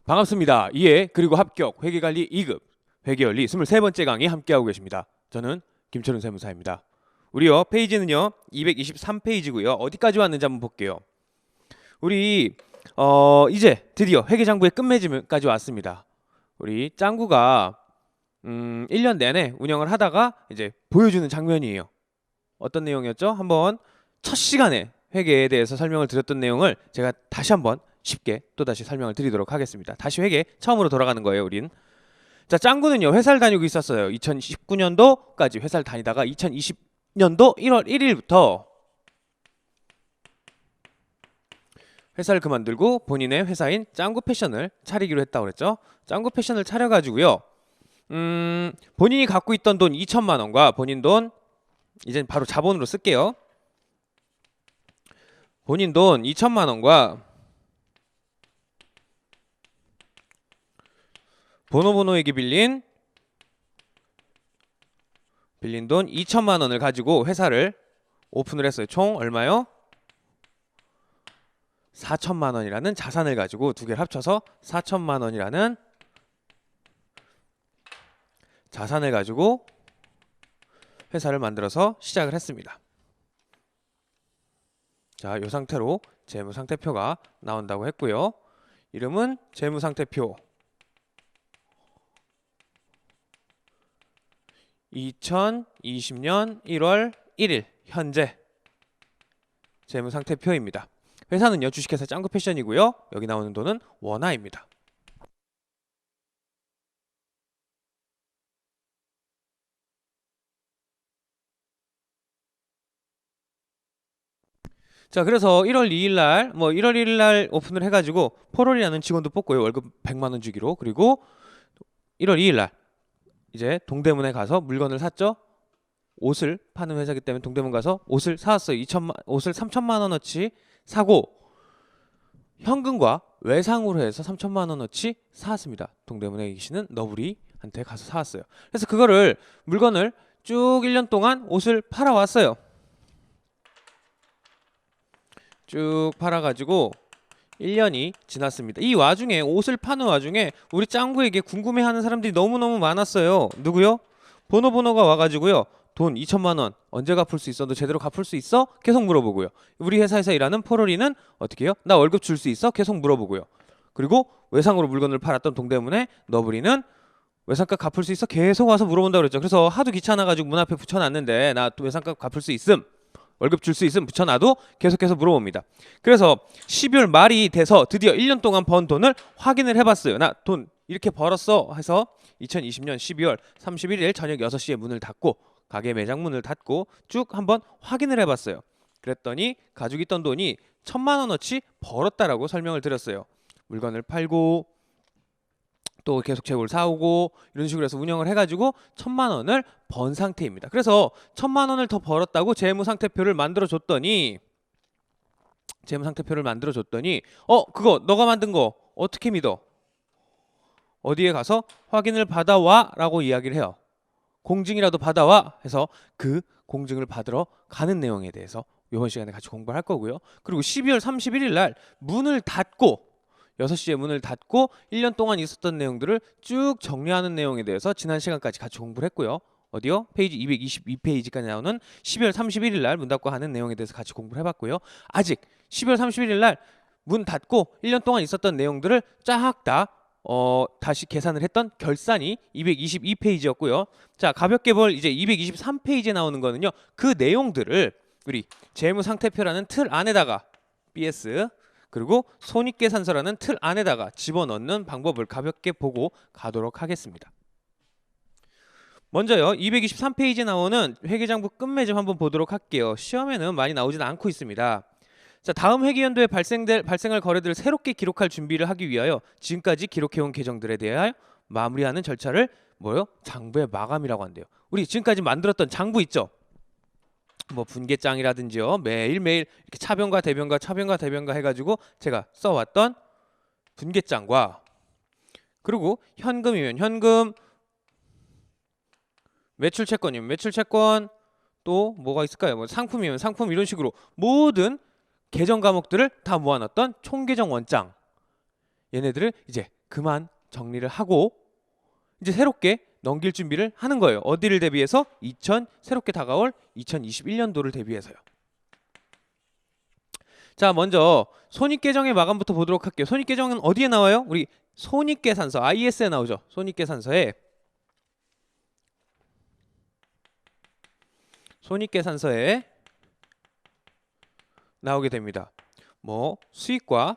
반갑습니다. 이해 그리고 합격 회계관리 2급 회계원리 23번째 강의 함께하고 계십니다. 저는 김철훈 세무사입니다. 우리요 페이지는요 223페이지고요. 어디까지 왔는지 한번 볼게요. 우리 이제 드디어 회계장부의 끝맺음까지 왔습니다. 우리 짱구가 1년 내내 운영을 하다가 이제 보여주는 장면이에요. 어떤 내용이었죠? 한번 첫 시간에 회계에 대해서 설명을 드렸던 내용을 제가 다시 한번 쉽게 또다시 설명을 드리도록 하겠습니다. 다시 회계 처음으로 돌아가는 거예요, 우린. 자, 짱구는요, 회사를 다니고 있었어요. 2019년도까지 회사를 다니다가 2020년도 1월 1일부터 회사를 그만두고 본인의 회사인 짱구 패션을 차리기로 했다고 그랬죠. 짱구 패션을 차려가지고요. 본인이 갖고 있던 돈 2천만 원과 본인 돈, 이젠 바로 자본으로 쓸게요. 본인 돈 2천만 원과 보노보노에게 빌린 돈 2천만 원을 가지고 회사를 오픈을 했어요. 총 얼마요? 4천만 원이라는 자산을 가지고 두 개를 합쳐서 4천만 원이라는 자산을 가지고 회사를 만들어서 시작을 했습니다. 자, 이 상태로 재무상태표가 나온다고 했고요. 이름은 재무상태표 2020년 1월 1일 현재 재무상태표입니다. 회사는요 주식회사 짱구 패션이고요. 여기 나오는 돈은 원화입니다. 자, 그래서 1월 2일 날 1월 1일 날 오픈을 해가지고 포롤이라는 직원도 뽑고요. 월급 100만 원 주기로. 그리고 1월 2일 날 이제 동대문에 가서 물건을 샀죠. 옷을 파는 회사기 때문에 동대문 가서 옷을 사왔어요. 옷을 3천만 원어치 사고 현금과 외상으로 해서 3천만 원어치 사왔습니다. 동대문에 계시는 너브리한테 가서 사왔어요. 그래서 그거를 물건을 쭉 1년 동안 옷을 팔아왔어요. 쭉 팔아가지고 1년이 지났습니다. 이 와중에 옷을 파는 와중에 우리 짱구에게 궁금해하는 사람들이 너무너무 많았어요. 누구요? 보노보노가 와가지고요. 돈 2천만 원 언제 갚을 수 있어? 너 제대로 갚을 수 있어? 계속 물어보고요. 우리 회사에서 일하는 포롤이는 어떻게 해요? 나 월급 줄 수 있어? 계속 물어보고요. 그리고 외상으로 물건을 팔았던 동대문에 너브리는 외상값 갚을 수 있어? 계속 와서 물어본다고 그랬죠. 그래서 하도 귀찮아가지고 문 앞에 붙여놨는데 나 또 외상값 갚을 수 있음? 월급 줄 수 있음 붙여놔도 계속해서 물어봅니다. 그래서 12월 말이 돼서 드디어 1년 동안 번 돈을 확인을 해봤어요. 나 돈 이렇게 벌었어 해서 2020년 12월 31일 저녁 6시에 문을 닫고 가게 매장 문을 닫고 쭉 한번 확인을 해봤어요. 그랬더니 가지고 있던 돈이 1,000만 원어치 벌었다라고 설명을 드렸어요. 물건을 팔고 또 계속 재고를 사오고 이런 식으로 해서 운영을 해가지고 1,000만 원을 번 상태입니다. 그래서 1,000만 원을 더 벌었다고 재무상태표를 만들어줬더니 그거 너가 만든 거 어떻게 믿어? 어디에 가서 확인을 받아와 라고 이야기를 해요. 공증이라도 받아와 해서 그 공증을 받으러 가는 내용에 대해서 이번 시간에 같이 공부를 할 거고요. 그리고 12월 31일 날 문을 닫고 6시에 문을 닫고 1년 동안 있었던 내용들을 쭉 정리하는 내용에 대해서 지난 시간까지 같이 공부를 했고요. 어디요? 페이지 222페이지까지 나오는 12월 31일 날 문 닫고 하는 내용에 대해서 같이 공부를 해봤고요. 아직 12월 31일 날 문 닫고 1년 동안 있었던 내용들을 쫙 다 다시 계산을 했던 결산이 222페이지였고요. 자, 가볍게 볼 이제 223페이지에 나오는 거는요. 그 내용들을 우리 재무상태표라는 틀 안에다가 BS 그리고 손익계산서라는 틀 안에다가 집어넣는 방법을 가볍게 보고 가도록 하겠습니다. 먼저요. 223페이지에 나오는 회계장부 끝맺음 한번 보도록 할게요. 시험에는 많이 나오지는 않고 있습니다. 자, 다음 회계연도에 발생할 거래들을 새롭게 기록할 준비를 하기 위하여 지금까지 기록해온 계정들에 대하여 마무리하는 절차를 장부의 마감이라고 한대요. 우리 지금까지 만들었던 장부 있죠? 분계장이라든지요. 매일매일 이렇게 차변과 대변과 해가지고 제가 써왔던 분계장과 그리고 현금이면 현금, 매출채권이면 매출채권, 또 뭐가 있을까요? 상품이면 상품 이런 식으로 모든 계정 과목들을 다 모아놨던 총계정 원장 얘네들을 이제 그만 정리를 하고 이제 새롭게 넘길 준비를 하는 거예요. 어디를 대비해서? 새롭게 다가올 2021년도를 대비해서요. 자, 먼저 손익계정의 마감부터 보도록 할게요. 손익계정은 어디에 나와요? 우리 손익계산서 IS에 나오죠. 손익계산서에 나오게 됩니다. 뭐 수익과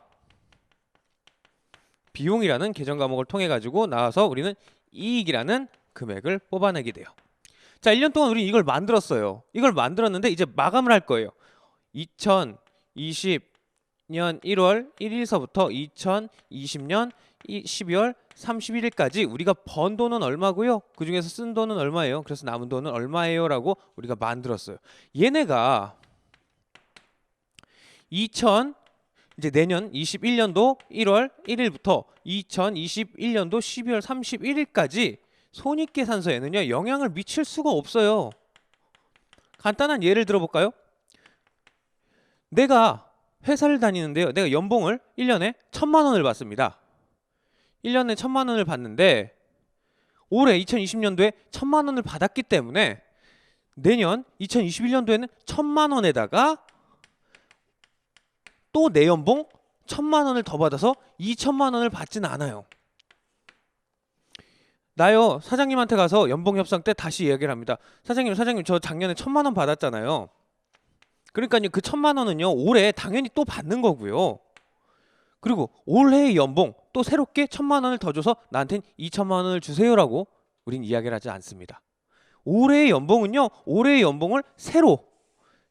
비용이라는 계정 과목을 통해 가지고 나와서 우리는 이익이라는 금액을 뽑아내게 돼요. 자, 1년 동안 우리 이걸 만들었어요. 이걸 만들었는데 이제 마감을 할 거예요. 2020년 1월 1일서부터 2020년 12월 31일까지 우리가 번 돈은 얼마고요? 그 중에서 쓴 돈은 얼마예요? 그래서 남은 돈은 얼마예요? 라고 우리가 만들었어요. 얘네가 이제 내년 21년도 1월 1일부터 2021년도 12월 31일까지 손익계산서에는요 영향을 미칠 수가 없어요. 간단한 예를 들어볼까요? 내가 회사를 다니는데요, 내가 연봉을 1년에 1,000만 원을 받습니다. 1년에 1,000만 원을 받는데 올해 2020년도에 1,000만 원을 받았기 때문에 내년 2021년도에는 1,000만 원에다가 또 내 연봉 1,000만 원을 더 받아서 2,000만 원을 받지는 않아요. 나요, 사장님한테 가서 연봉 협상 때 다시 이야기를 합니다. 사장님 저 작년에 1,000만 원 받았잖아요. 그러니까요 그 1,000만 원은요 올해 당연히 또 받는 거고요. 그리고 올해의 연봉 또 새롭게 1,000만 원을 더 줘서 나한텐 2,000만 원을 주세요라고 우린 이야기를 하지 않습니다. 올해의 연봉은요 올해의 연봉을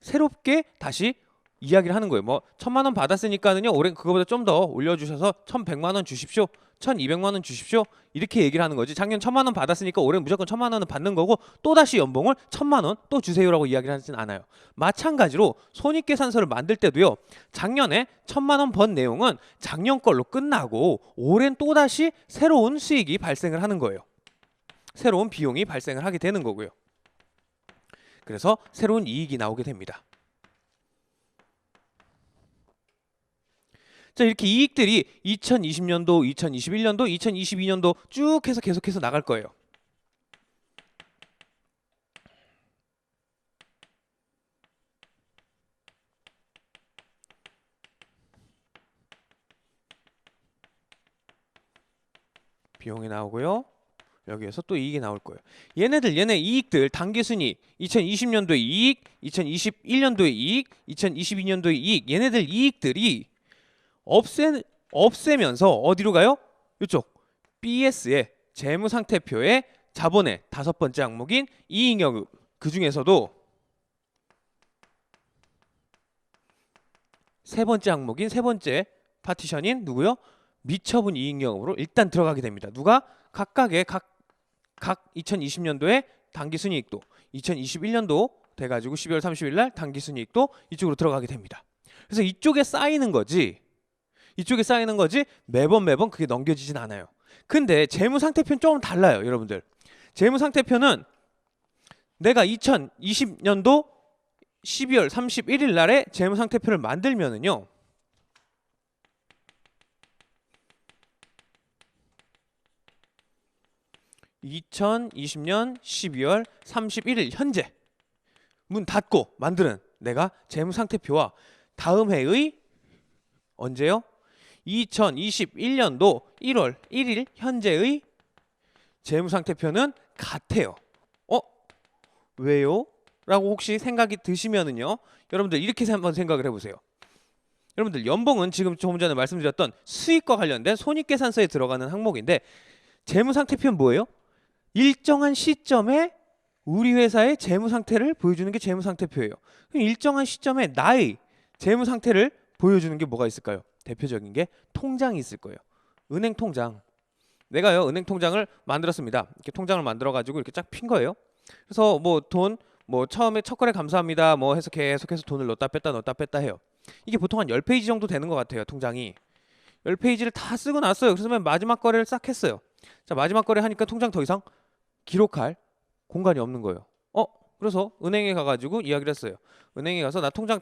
새롭게 다시 이야기를 하는 거예요. 뭐 1,000만 원 받았으니까는요 올해 그거보다 좀 더 올려주셔서 1,100만 원 주십시오, 1,200만 원 주십시오, 이렇게 얘기를 하는 거지. 작년 1,000만 원 받았으니까 올해 무조건 1,000만 원은 받는 거고 또다시 연봉을 1,000만 원 또 주세요라고 이야기를 하진 않아요. 마찬가지로 손익계산서를 만들 때도요 작년에 1,000만 원 번 내용은 작년 걸로 끝나고 올해는 또다시 새로운 수익이 발생을 하는 거예요. 새로운 비용이 발생을 하게 되는 거고요. 그래서 새로운 이익이 나오게 됩니다. 자, 이렇게 이익들이 2020년도, 2021년도, 2022년도 쭉 해서 계속해서 나갈 거예요. 비용이 나오고요. 여기에서 또 이익이 나올 거예요. 얘네 이익들 단기순이익, 2020년도의 이익, 2021년도의 이익, 2022년도의 이익, 얘네들 이익들이 없애면서 어디로 가요? 이쪽 BS의 재무상태표의 자본의 5번째 항목인 이익여금, 그 중에서도 3번째 항목인 3번째 파티션인 누구요? 미처분 이익여금으로 일단 들어가게 됩니다. 누가? 각 2020년도에 당기순이익도, 2021년도 돼가지고 12월 30일 날 당기순이익도 이쪽으로 들어가게 됩니다. 그래서 이쪽에 쌓이는 거지 매번 그게 넘겨지진 않아요. 근데 재무상태표는 조금 달라요, 여러분들. 재무상태표는 내가 2020년도 12월 31일 날에 재무상태표를 만들면은요, (2020년 12월 31일) 현재 문 닫고 만드는 내가 재무상태표와 다음 해의 언제요? 2021년도 1월 1일 현재의 재무상태표는 같아요. 왜요? 라고 혹시 생각이 드시면은요, 여러분들 이렇게 한번 생각을 해보세요. 여러분들 연봉은 지금 조금 전에 말씀드렸던 수익과 관련된 손익계산서에 들어가는 항목인데, 재무상태표는 뭐예요? 일정한 시점에 우리 회사의 재무상태를 보여주는 게 재무상태표예요. 그럼 일정한 시점에 나의 재무상태를 보여주는 게 뭐가 있을까요? 대표적인 게 통장이 있을 거예요. 은행 통장. 내가요 은행 통장을 만들었습니다. 이렇게 통장을 만들어 가지고 이렇게 쫙 핀 거예요. 그래서 뭐 돈 처음에 첫 거래 감사합니다 뭐 해서 계속해서 돈을 넣었다 뺐다 해요. 이게 보통 한 10페이지 정도 되는 것 같아요. 통장이 10페이지를 다 쓰고 났어요. 그래서 맨 마지막 거래를 싹 했어요. 자, 마지막 거래 하니까 통장 더 이상 기록할 공간이 없는 거예요. 그래서 은행에 가가지고 이야기를 했어요. 은행에 가서 나 통장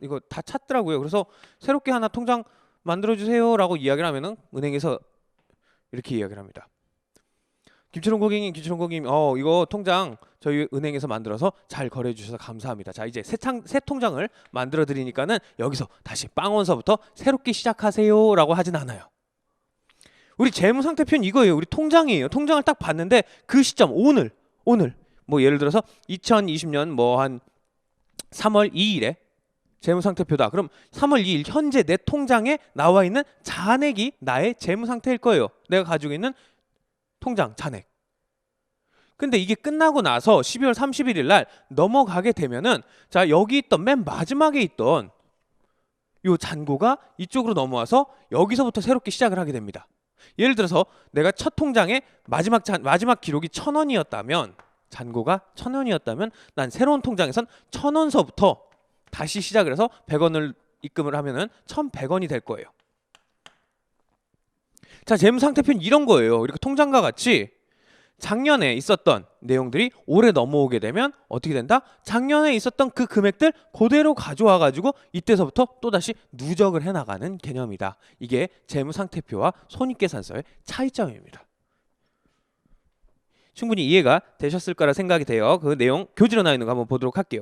이거 다 찼더라고요. 그래서 새롭게 하나 통장 만들어주세요라고 이야기를 하면은 은행에서 이렇게 이야기를 합니다. 김철원 고객님, 이거 통장 저희 은행에서 만들어서 잘 거래해 주셔서 감사합니다. 자, 이제 새 통장을 만들어 드리니까는 여기서 다시 빵원서부터 새롭게 시작하세요라고 하진 않아요. 우리 재무상태표는 이거예요. 우리 통장이에요. 통장을 딱 봤는데 그 시점 오늘 뭐 예를 들어서 2020년 뭐 한 3월 2일에 재무상태표다. 그럼 3월 2일 현재 내 통장에 나와 있는 잔액이 나의 재무상태일 거예요. 내가 가지고 있는 통장 잔액. 근데 이게 끝나고 나서 12월 31일 날 넘어가게 되면은 자, 여기 있던 맨 마지막에 있던 요 잔고가 이쪽으로 넘어와서 여기서부터 새롭게 시작을 하게 됩니다. 예를 들어서 내가 첫 통장에 마지막 기록이 1,000원이었다면 잔고가 1,000원이었다면 난 새로운 통장에선 1,000원서부터 다시 시작을 해서 100원을 입금을 하면은 1,100원이 될 거예요. 자, 재무상태표는 이런 거예요. 이렇게 통장과 같이 작년에 있었던 내용들이 올해 넘어오게 되면 어떻게 된다? 작년에 있었던 그 금액들 그대로 가져와 가지고 이때서부터 또다시 누적을 해나가는 개념이다. 이게 재무상태표와 손익계산서의 차이점입니다. 충분히 이해가 되셨을 거라 생각이 돼요. 그 내용 교재로 나와 있는 거 한번 보도록 할게요.